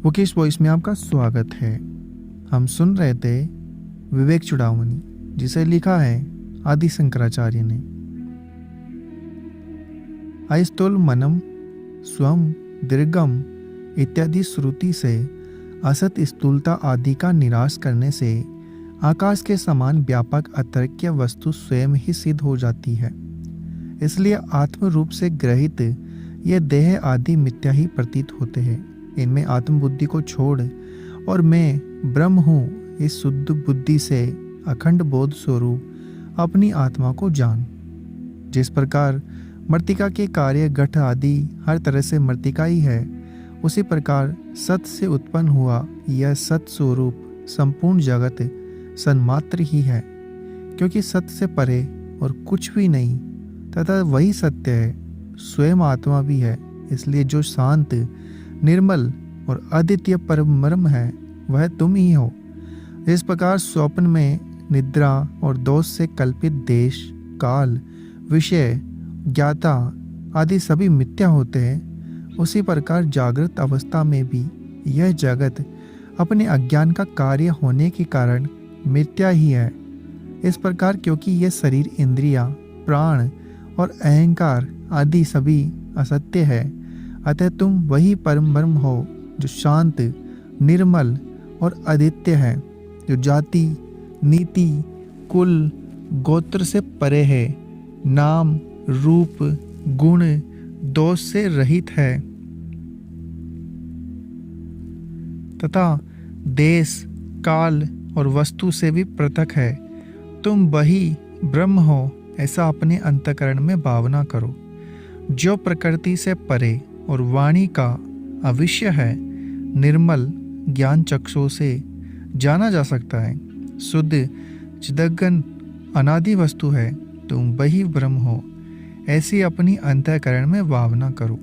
Mukesh voice में आपका स्वागत है। हम सुन रहे थे विवेक चुड़ामणि, जिसे लिखा है आदि शंकराचार्य ने। आयस्तोल मनम स्वम दीर्घम इत्यादि श्रुति से असत स्थूलता आदि का निराश करने से आकाश के समान व्यापक अतर्क्य वस्तु स्वयं ही सिद्ध हो जाती है। इसलिए आत्म रूप से ग्रहित ये देह आदि मिथ्या ही प्रतीत होते हैं। इनमें आत्मबुद्धि को छोड़ और मैं ब्रह्म हूँ इस शुद्ध बुद्धि से अखंड बोध स्वरूप अपनी आत्मा को जान। जिस प्रकार मृत्तिका के कार्य घट आदि हर तरह से मृत्तिका ही है, उसी प्रकार सत से उत्पन्न हुआ यह सत स्वरूप संपूर्ण जगत सन्मात्र ही है, क्योंकि सत्य से परे और कुछ भी नहीं तथा वही सत्य है, स्वयं आत्मा भी है। इसलिए जो शांत निर्मल और अद्वितीय परम ब्रह्म है वह तुम ही हो। इस प्रकार स्वप्न में निद्रा और दोष से कल्पित देश, काल, विषय, ज्ञाता आदि सभी मिथ्या होते हैं, उसी प्रकार जागृत अवस्था में भी यह जगत अपने अज्ञान का कार्य होने के कारण मिथ्या ही है। इस प्रकार क्योंकि यह शरीर, इंद्रियां, प्राण और अहंकार आदि सभी असत्य है, अतः तुम वही परम ब्रह्म हो जो शांत, निर्मल और अद्वितीय है, जो जाति, नीति, कुल, गोत्र से परे है, नाम, रूप, गुण, दोष से रहित है तथा देश, काल और वस्तु से भी पृथक है। तुम वही ब्रह्म हो, ऐसा अपने अंतःकरण में भावना करो। जो प्रकृति से परे और वाणी का अविष्य है, निर्मल ज्ञान चक्षु से जाना जा सकता है, शुद्ध चिदग्न अनादि वस्तु है, तुम वही ब्रह्म हो, ऐसी अपनी अंतःकरण में भावना करो।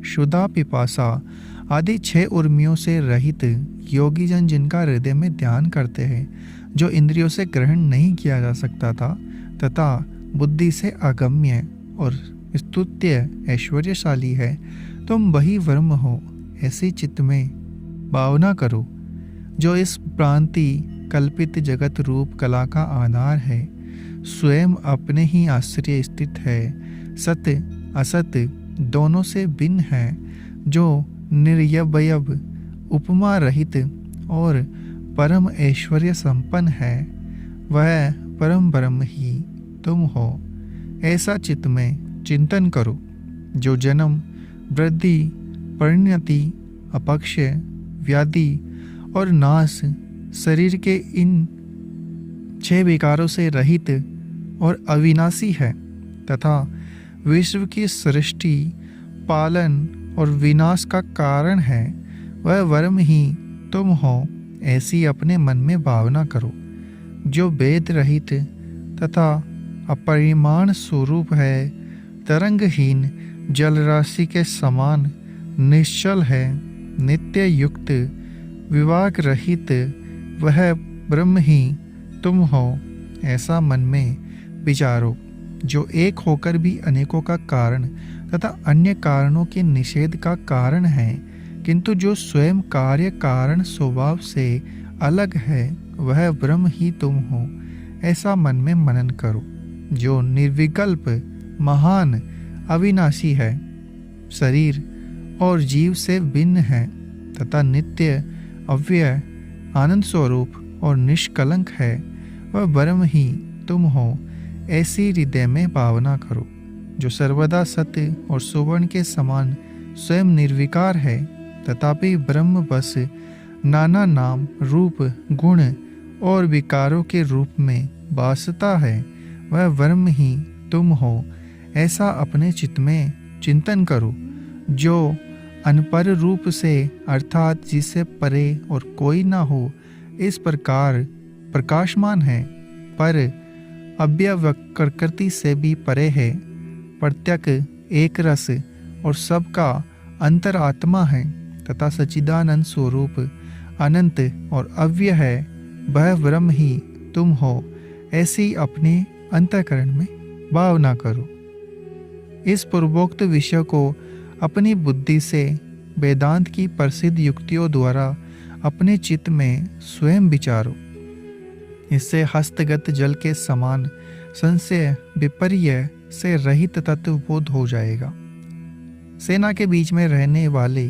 क्षुधा, पिपासा आदि 6 उर्मियों से रहित योगी जन जिनका हृदय में ध्यान करते हैं, जो इंद्रियों से ग्रहण नहीं किया जा सकता था तथा बुद्धि से अगम्य और स्तुत्य ऐश्वर्यशाली है, तुम वही ब्रह्म हो, ऐसी चित्त में भावना करो। जो इस भ्रांति कल्पित जगत रूप कला का आधार है, स्वयं अपने ही आश्रय स्थित है, सत्य असत दोनों से भिन्न है, जो निर्यवय उपमा रहित और परम ऐश्वर्य संपन्न है, वह परम ब्रह्म ही तुम हो, ऐसा चित्त में चिंतन करो। जो जन्म, वृद्धि, परिणति, अपक्षय, व्याधि और नाश शरीर के इन 6 विकारों से रहित और अविनाशी है तथा विश्व की सृष्टि, पालन और विनाश का कारण है, वह ब्रह्म ही तुम हो, ऐसी अपने मन में भावना करो। जो वेद रहित तथा अपरिमाण स्वरूप है, तरंगहीन जलराशि के समान निश्चल है, नित्य युक्त, विवाक रहित, वह ब्रह्म ही तुम हो, ऐसा मन में विचारो। जो एक होकर भी अनेकों का कारण तथा अन्य कारणों के निषेध का कारण है, किंतु जो स्वयं कार्य कारण स्वभाव से अलग है, वह ब्रह्म ही तुम हो, ऐसा मन में मनन करो। जो निर्विकल्प, महान, अविनाशी है, शरीर और जीव से भिन्न है तथा नित्य, अव्यय, आनंद स्वरूप और निष्कलंक है, वह ब्रह्म ही तुम हो, ऐसी हृदय में भावना करो। जो सर्वदा सत्य और सुवर्ण के समान स्वयं निर्विकार है, तथापि ब्रह्म बस नाना नाम, रूप, गुण और विकारों के रूप में भासता है, वह ब्रह्म ही तुम हो, ऐसा अपने चित्त में चिंतन करो। जो अनपर रूप से अर्थात जिससे परे और कोई ना हो, इस प्रकार प्रकाशमान है, पर अव्यवकृति से भी परे है, प्रत्यक, एक रस और सबका अंतरात्मा है तथा सच्चिदानंद स्वरूप अनंत और अव्यय है, वह ब्रह्म ही तुम हो, ऐसी अपने अंतःकरण में भावना करो। इस पूर्वोक्त विषय को अपनी बुद्धि से वेदांत की प्रसिद्ध युक्तियों द्वारा अपने चित्त में स्वयं विचारो। इससे हस्तगत जल के समान संशय विपर्य से रहित तत्वबोध हो जाएगा। सेना के बीच में रहने वाले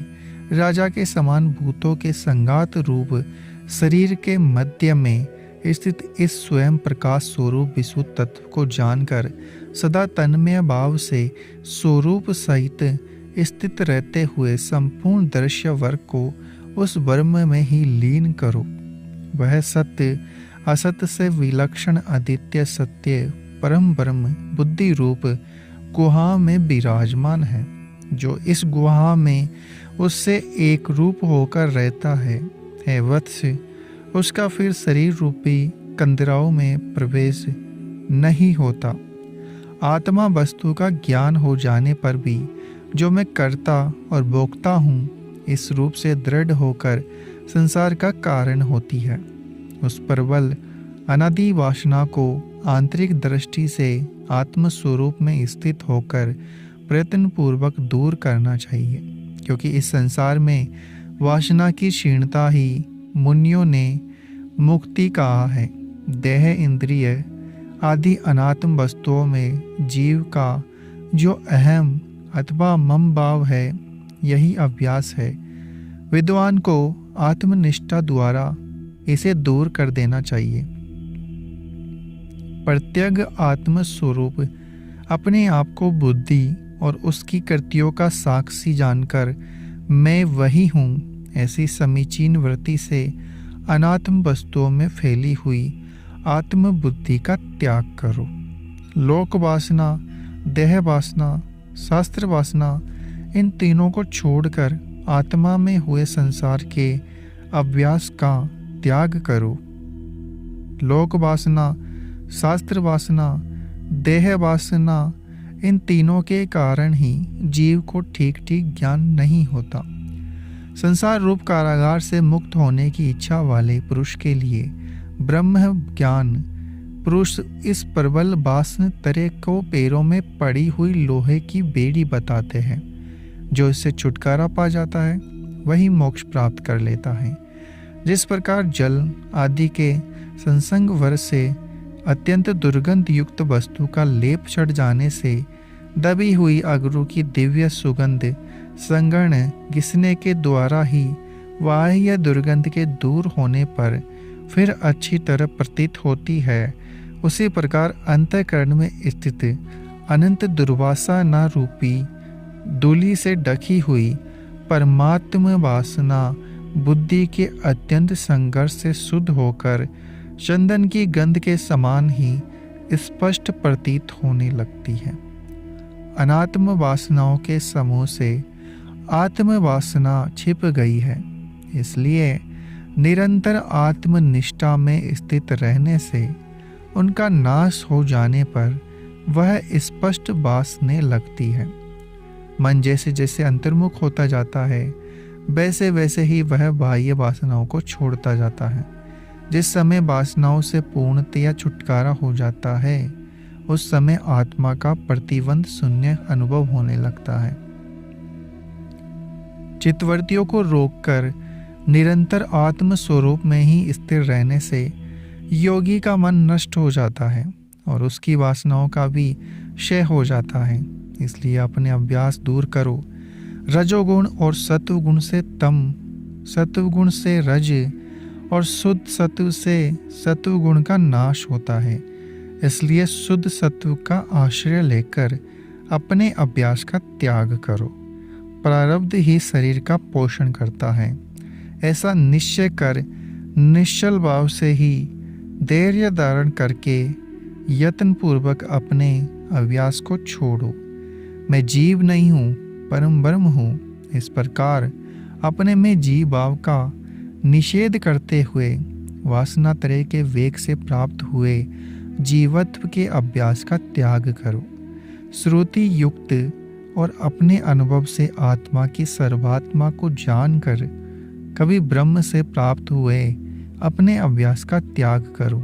राजा के समान भूतों के संगात रूप शरीर के मध्य में स्थित इस स्वयं प्रकाश स्वरूप विशुद्ध तत्व को जानकर सदा तन्मय भाव से स्वरूप सहित स्थित रहते हुए संपूर्ण दृश्य वर्ग को उस ब्रह्म में ही लीन करो। वह सत्य असत्य से विलक्षण अद्वितीय सत्य परम ब्रह्म बुद्धि रूप गुहा में विराजमान है, जो इस गुहा में उससे एक रूप होकर रहता है। हे वत्स, उसका फिर शरीर रूपी कंदराओं में प्रवेश नहीं होता। आत्मा वस्तु का ज्ञान हो जाने पर भी जो मैं कर्ता और भोक्ता हूँ इस रूप से दृढ़ होकर संसार का कारण होती है। उस प्रबल अनादि वासना को आंतरिक दृष्टि से आत्म स्वरूप में स्थित होकर प्रयत्न पूर्वक दूर करना चाहिए, क्योंकि इस संसार में वासना की क्षीणता ही मुनियों ने मुक्ति कहा है। देह इंद्रिय आदि अनात्म वस्तुओं में जीव का जो अहम अथवा मम भाव है, यही अभ्यास है। विद्वान को आत्मनिष्ठा द्वारा इसे दूर कर देना चाहिए। प्रत्यग आत्म स्वरूप अपने आप को बुद्धि और उसकी कृतियों का साक्षी जानकर मैं वही हूँ ऐसी समीचीन वृत्ति से अनात्म वस्तुओं में फैली हुई आत्म बुद्धि का त्याग करो। लोक वासना, देह वासना, शास्त्र वासना, इन तीनों को छोड़कर आत्मा में हुए संसार के अभ्यास का त्याग करो। लोक वासना, शास्त्र वासना, देह वासना, इन तीनों के कारण ही जीव को ठीक ठीक ज्ञान नहीं होता। संसार रूप कारागार से मुक्त होने की इच्छा वाले पुरुष के लिए ब्रह्म ज्ञान पुरुष इस प्रबल वासन तरे को पैरों में पड़ी हुई लोहे की बेड़ी बताते हैं। जो इससे छुटकारा पा जाता है वही मोक्ष प्राप्त कर लेता है। जिस प्रकार जल आदि के संसंग वर्ष से अत्यंत दुर्गंध युक्त वस्तु का लेप चढ़ जाने से दबी हुई अगरू की दिव्य सुगंध संगण घिसने के द्वारा ही बाह्य दुर्गंध के दूर होने पर फिर अच्छी तरह प्रतीत होती है, उसी प्रकार अंतःकरण में स्थित अनंत दुर्वासा न रूपी दूली से ढकी हुई परमात्म वासना बुद्धि के अत्यंत संघर्ष से शुद्ध होकर चंदन की गंध के समान ही स्पष्ट प्रतीत होने लगती है। अनात्म वासनाओं के समूह से आत्म वासना छिप गई है, इसलिए निरंतर आत्मनिष्ठा में स्थित रहने से उनका नाश हो जाने पर वह स्पष्ट भासने लगती है। मन जैसे जैसे अंतर्मुख होता जाता है वैसे वैसे ही वह बाह्य वासनाओं को छोड़ता जाता है। जिस समय वासनाओं से पूर्णतया छुटकारा हो जाता है उस समय आत्मा का प्रतिबंध शून्य अनुभव होने लगता है। चित्तवृत्तियों को रोककर निरंतर आत्म स्वरूप में ही स्थिर रहने से योगी का मन नष्ट हो जाता है और उसकी वासनाओं का भी क्षय हो जाता है। इसलिए अपने अभ्यास दूर करो। रजोगुण और सत्वगुण से तम, सत्वगुण से रज और शुद्ध सत्व से सत्वगुण का नाश होता है। इसलिए शुद्ध सत्व का आश्रय लेकर अपने अभ्यास का त्याग करो। प्रारब्ध ही शरीर का पोषण करता है, ऐसा निश्चय कर निश्चल भाव से ही धैर्य धारण करके यत्न पूर्वक अपने अभ्यास को छोड़ो। मैं जीव नहीं हूँ, परम ब्रह्म हूँ। इस प्रकार अपने में जीव भाव का निषेध करते हुए वासना तरह के वेग से प्राप्त हुए जीवत्व के अभ्यास का त्याग करो। श्रुति युक्त और अपने अनुभव से आत्मा की सर्वात्मा को जानकर कभी ब्रह्म से प्राप्त हुए अपने अभ्यास का त्याग करो।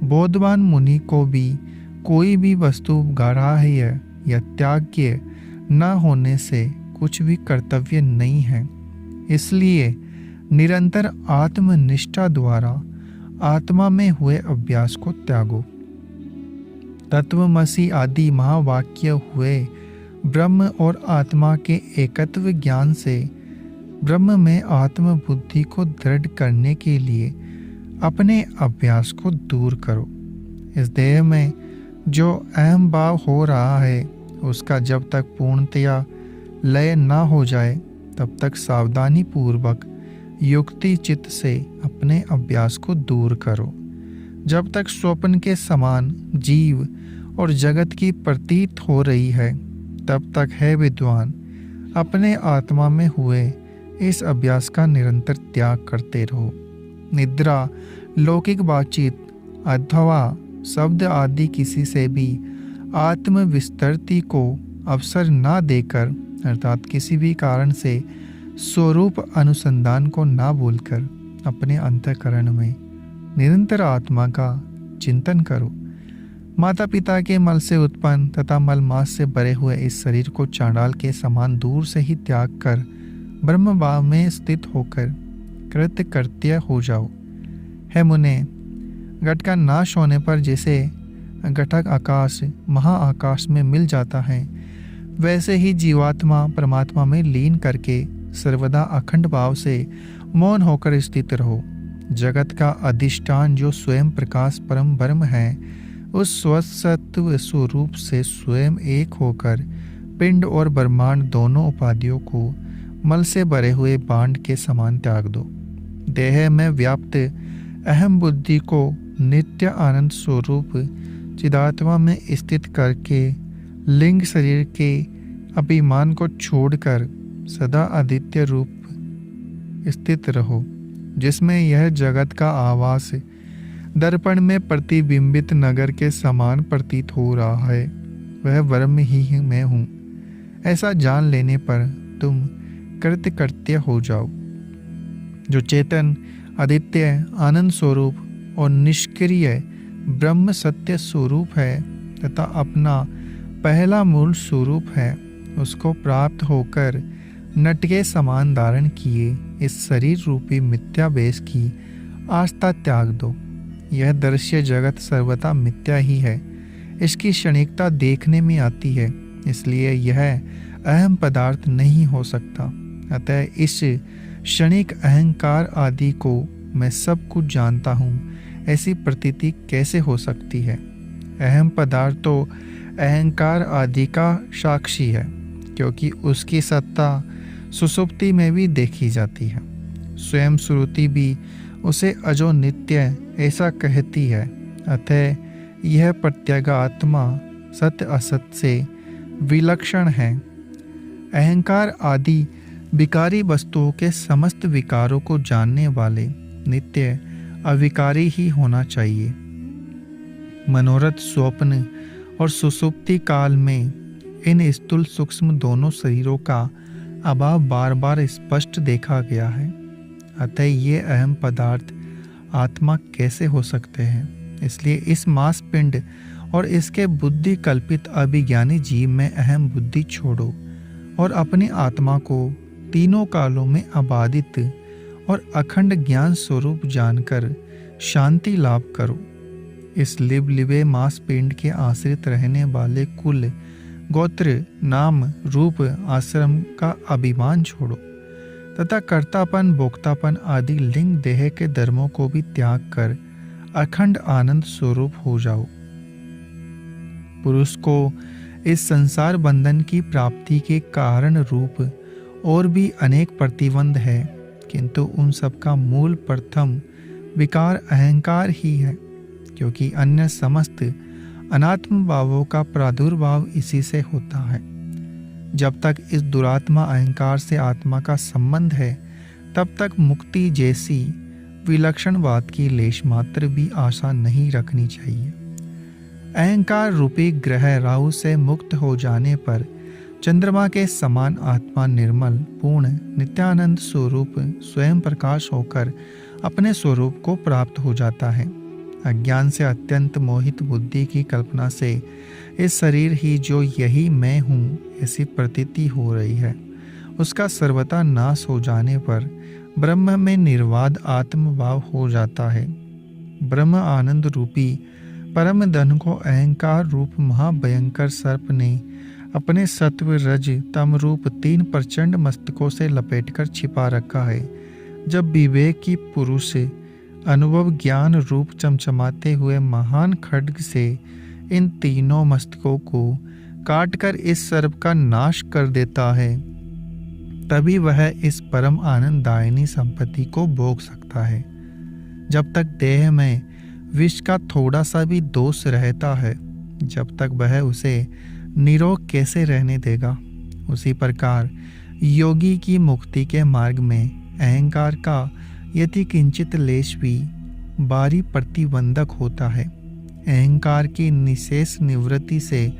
बोधवान मुनि को भी कोई भी वस्तु ग्राह्य या त्याग्य न होने से कुछ भी कर्तव्य नहीं है। इसलिए निरंतर आत्मनिष्ठा द्वारा आत्मा में हुए अभ्यास को त्यागो। तत्वमसि आदि महावाक्य हुए ब्रह्म और आत्मा के एकत्व ज्ञान से ब्रह्म में आत्म बुद्धि को दृढ़ करने के लिए अपने अभ्यास को दूर करो। इस देह में जो अहम भाव हो रहा है उसका जब तक पूर्णतया लय ना हो जाए तब तक सावधानी पूर्वक युक्ति चित्त से अपने अभ्यास को दूर करो। जब तक स्वप्न के समान जीव और जगत की प्रतीत हो रही है तब तक है विद्वान अपने आत्मा में हुए इस अभ्यास का निरंतर त्याग करते रहो। निद्रा, लौकिक बातचीत अथवा शब्द आदि किसी से भी आत्म विस्तृति को अवसर ना देकर, अर्थात किसी भी कारण से स्वरूप अनुसंधान को ना भूलकर अपने अंतःकरण में निरंतर आत्मा का चिंतन करो। माता पिता के मल से उत्पन्न तथा मल मास से भरे हुए इस शरीर को चांडाल के समान दूर से ही त्याग कर ब्रह्म भाव में स्थित होकर कृत्य कृत्य हो जाओ। है मुने, घट का नाश होने पर जैसे घटक आकाश महाआकाश में मिल जाता है, वैसे ही जीवात्मा परमात्मा में लीन करके सर्वदा अखंड भाव से मौन होकर स्थित रहो। जगत का अधिष्ठान जो स्वयं प्रकाश परम ब्रह्म है, उस स्वसत्व स्वरूप से स्वयं एक होकर पिंड और ब्रह्मांड दोनों उपाधियों को मल से भरे हुए बांड के समान त्याग दो। देह में व्याप्त अहम बुद्धि को नित्य आनंद स्वरूप चिदात्मा में स्थित करके लिंग शरीर के अभिमान को छोड़कर सदा आदित्य रूप स्थित रहो, जिसमें यह जगत का आवास दर्पण में प्रतिबिंबित नगर के समान प्रतीत हो रहा है, वह ब्रह्म ही मैं हूँ। ऐसा जान लेने पर तुम कृत्य कृत्य हो जाओ। जो चेतन आदित्य आनंद स्वरूप और निष्क्रिय ब्रह्म सत्य स्वरूप है तथा अपना पहला मूल स्वरूप है, उसको प्राप्त होकर नट के समान धारण किए इस शरीर रूपी मिथ्या वेश की आस्था त्याग दो। यह दृश्य जगत सर्वथा मिथ्या ही है, इसकी क्षणिकता देखने में आती है, इसलिए यह अहम पदार्थ नहीं हो सकता। अतः इस क्षणिक अहंकार आदि को मैं सब कुछ जानता हूँ ऐसी प्रतीति कैसे हो सकती है। अहम पदार्थ तो अहंकार आदि का साक्षी है, क्योंकि उसकी सत्ता सुषुप्ति में भी देखी जाती है। स्वयं श्रुति भी उसे अजो नित्य ऐसा कहती है। अतः यह प्रत्यगात्मा सत्य असत से विलक्षण है। अहंकार आदि विकारी वस्तुओं के समस्त विकारों को जानने वाले नित्य अविकारी ही होना चाहिए। मनोरथ स्वप्न और सुषुप्ति काल में इन स्थूल सूक्ष्म दोनों शरीरों का अभाव बार बार स्पष्ट देखा गया है। अतः ये अहम पदार्थ आत्मा कैसे हो सकते हैं। इसलिए इस मांस पिंड और इसके बुद्धि कल्पित अभिज्ञानी जीव में अहम बुद्धि छोड़ो और अपनी आत्मा को तीनों कालों में अबाधित और अखंड ज्ञान स्वरूप जानकर शांति लाभ करो। इस लिबलिबे मांस पिंड के आश्रित रहने वाले कुल, गोत्र, नाम, रूप, आश्रम का अभिमान छोड़ो तथा कर्तापन, भोक्तापन आदि लिंग देह के धर्मों को भी त्याग कर अखंड आनंद स्वरूप हो जाओ। पुरुष को इस संसार बंधन की प्राप्ति के कारण रूप और भी अनेक प्रतिबंध है, किंतु उन सब का मूल प्रथम विकार अहंकार ही है, क्योंकि अन्य समस्त अनात्म भावों का प्रादुर्भाव इसी से होता है। जब तक इस दुरात्मा अहंकार से आत्मा का संबंध है, तब तक मुक्ति जैसी विलक्षणवाद की लेश मात्र भी आशा नहीं रखनी चाहिए। अहंकार रूपी ग्रह राहु से मुक्त हो जाने पर चंद्रमा के समान आत्मा निर्मल, पूर्ण, नित्यानंद स्वरूप स्वयं प्रकाश होकर अपने स्वरूप को प्राप्त हो जाता है। अज्ञान से अत्यंत मोहित बुद्धि की कल्पना से इस शरीर ही जो यही मैं हूँ ऐसी प्रतीति हो रही है, उसका सर्वथा नाश हो जाने पर ब्रह्म में निर्वाद आत्मभाव हो जाता है। ब्रह्म आनंद रूपी परम धन को अहंकार रूप महाभयंकर सर्प ने अपने सत्व रज तम रूप 3 प्रचंड मस्तकों से लपेटकर छिपा रखा है। जब विवेक की पुरुष से अनुभव ज्ञान रूप चमचमाते हुए महान खड्ग से इन तीनों मस्तकों को काटकर इस सर्प का नाश कर देता है, तभी वह इस परम आनंददायिनी संपत्ति को भोग सकता है। जब तक देह में विष का थोड़ा सा भी दोष रहता है, जब तक वह उसे निरोग कैसे रहने देगा। उसी प्रकार योगी की मुक्ति के मार्ग में अहंकार का यदि किंचित लेश भी बारी प्रतिबंधक होता है, अहंकार की निशेष निवृत्ति से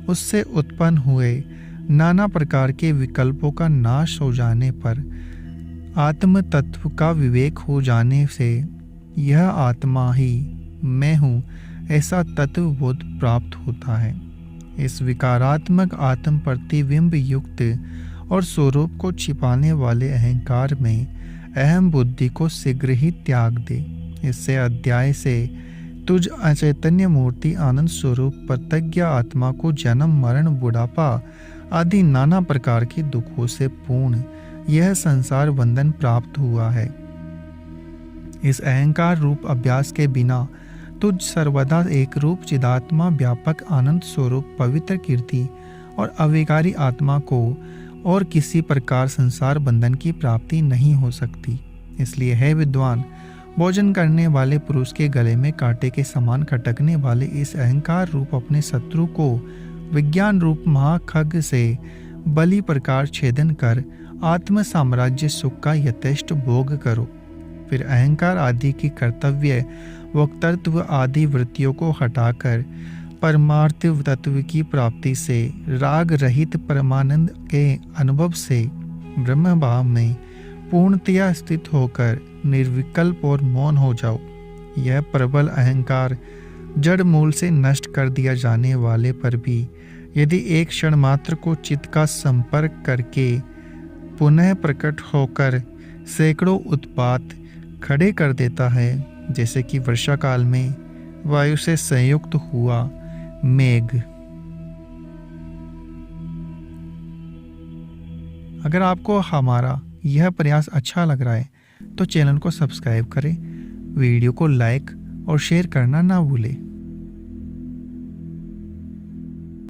उससे उत्पन्न हुए नाना प्रकार के विकल्पों का नाश हो जाने पर आत्म तत्व का विवेक हो जाने से यह आत्मा ही मैं हूँ ऐसा तत्वबोध प्राप्त होता है। इस विकारात्मक आत्म प्रतिबिंब युक्त और स्वरूप को छिपाने वाले अहंकार में अहम बुद्धि को शीघ्र ही त्याग दे। इससे अध्याय से तुझ अचैतन्य मूर्ति आनंद स्वरूप प्रत्यज्ञ आत्मा को जन्म मरण बुढ़ापा आदि नाना प्रकार के दुखों से पूर्ण यह संसार बंधन प्राप्त हुआ है। इस अहंकार रूप अभ्यास के बिना तुझ सर्वदा एक रूप चिदात्मा व्यापक आनंद स्वरूप पवित्र कीर्ति और अविकारी आत्मा को और किसी प्रकार संसार बंधन की प्राप्ति नहीं हो सकती। इसलिए है विद्वान, भोजन करने वाले पुरुष के गले में कांटे के समान खटकने वाले इस अहंकार रूप अपने शत्रु को विज्ञान रूप महाखग से बलि प्रकार छेदन कर आत्म साम्राज्य सुख का यथेष्ट भोग करो। फिर अहंकार आदि की कर्तव्य वक्तृत्व आदि वृत्तियों को हटाकर परमार्थ तत्व की प्राप्ति से राग रहित परमानंद के अनुभव से ब्रह्म भाव में पूर्णतया स्थित होकर निर्विकल्प और मौन हो जाओ। यह प्रबल अहंकार जड़ मूल से नष्ट कर दिया जाने वाले पर भी यदि एक क्षण मात्र को चित्त का संपर्क करके पुनः प्रकट होकर सैकड़ों उत्पात खड़े कर देता है, जैसे कि वर्षा काल में वायु से संयुक्त हुआ मेघ। अगर आपको हमारा यह प्रयास अच्छा लग रहा है तो चैनल को सब्सक्राइब करें, वीडियो को लाइक और शेयर करना ना भूलें।